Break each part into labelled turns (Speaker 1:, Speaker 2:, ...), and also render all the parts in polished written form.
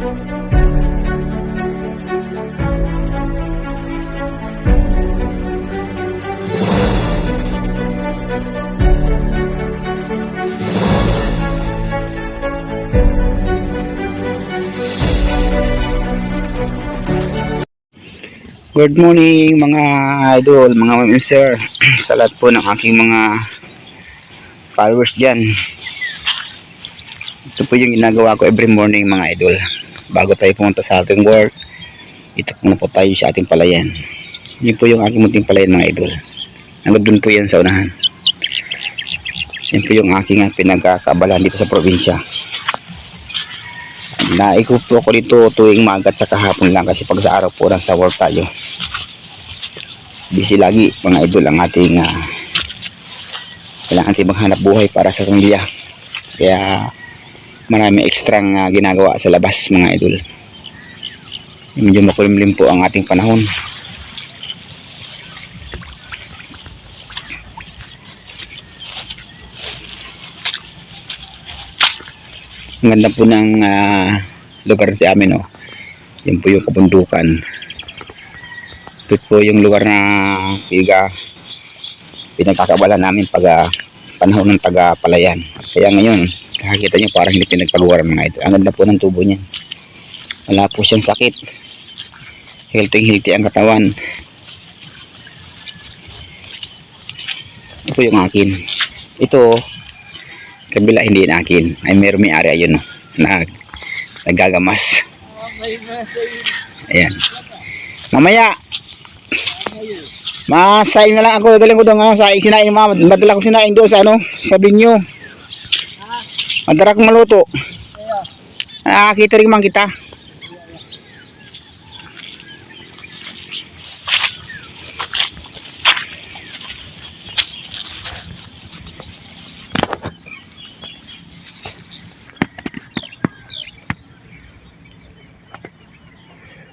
Speaker 1: Good morning mga idol, mga sir, sa lahat po ng aking mga followers dyan. Ito po yung ginagawa ko every morning mga idol. Bago tayo pumunta sa ating work, ito po na po tayo sa ating palayan. Yun po yung aking munting palayan mga idol. Hanggang dun po yan sa unahan. Yan po yung aking pinagkakaabalahan dito sa probinsya. Naikot po ako dito tuwing magat sa kahapon lang kasi pag sa araw po nasa work tayo. Busy lagi mga idol ang ating kailangan natin maghanap buhay para sa pamilya. Kaya marami ekstrang ginagawa sa labas mga idol. Medyo makulimlim po ang ating panahon. Ang ganda po ng lugar sa amin, oh. Yan po yung kabundukan. Ito po yung lugar na pinagkakabalan namin pag panahon ng taga-palayan. Kaya ngayon, kakakita nyo parang hindi pinagpaluwaran mga ito. Ang ganda po ng tubo niyan. Wala po siyang sakit. Healthy ang katawan. Ito po yung akin. Ito, kabila hindi na akin. Ay meron may area yun, oh, na nagagamas. Ayan. Mamaya masaing na lang ako. Galing ko doon sa sinaing mama. Madala ko sinaing doon sa sa binyo. Madara kong maluto. Kita rin man kita.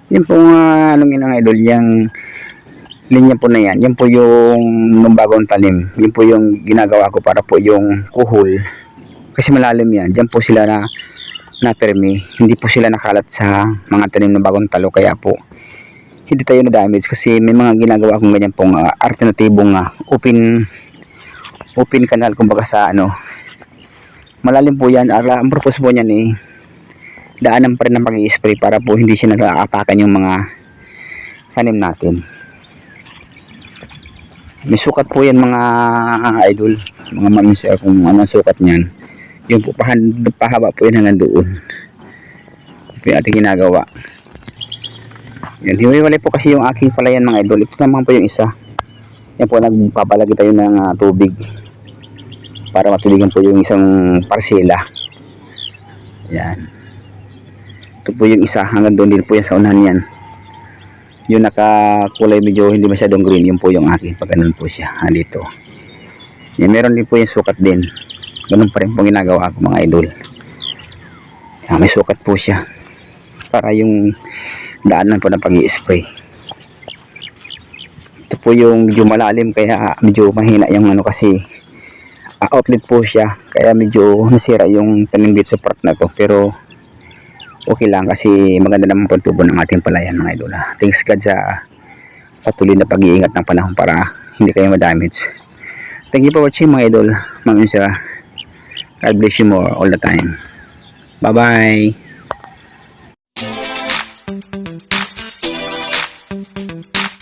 Speaker 1: Yan po anong inang idol, yung linya po na yan po yung nung bagong tanim. Yan po yung ginagawa ko para po yung kuhol, kasi malalim yan, dyan po sila na permi, hindi po sila nakalat sa mga tanim ng bagong talo. Kaya po hindi tayo na damage kasi may mga ginagawa akong ganyan pong alternatibong open canal, kumbaga sa malalim po yan. Ang purpose po niyan daanan pa rin ng pag-i-spray para po hindi siya nag-aapakan yung mga tanim natin. May sukat po yan mga idol, mga maminsa, kung ano sukat niyan. Yung po pahaba po yan hanggang doon. Ito yung ating ginagawa. Yan, hiwalay po kasi yung aking palayan mga idol. Ito naman po yung isa. Yan po, nagpapalagi tayo ng tubig para matuligan po yung isang parsela. Yan. Ito po yung isa, hanggang doon din po yan sa unahan yan. Yung nakakulay medyo hindi masyadong green, yun po yung akin. Pag ganun po siya, dito. Yan, meron din po yung sukat din. Ganun pa rin po ginagawa ko mga idol. Yan, may sukat po siya para yung daanan po ng pag-i-spray. Ito po yung medyo malalim, kaya medyo mahina yung kasi outlet po siya. Kaya medyo nasira yung tanim dito sa part na to. Pero okay lang kasi maganda naman po tubo ng ating palayan mga idol. Thanks God sa patuloy na pag-iingat ng panahon para hindi kayo ma-damage. Thank you for watching mga idol. Maraming salamat. God bless you more all the time. Bye bye.